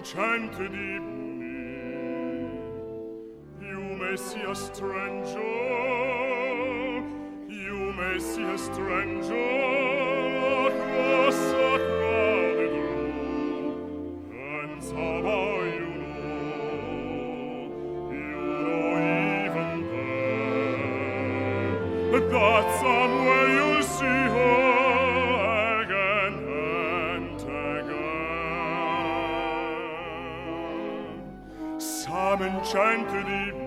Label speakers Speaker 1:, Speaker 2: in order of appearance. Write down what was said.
Speaker 1: enchanted evening. You may see a stranger, you may see a stranger across a crowded room, and somehow you know even then that somewhere you'll see her again and again. Some enchanted evening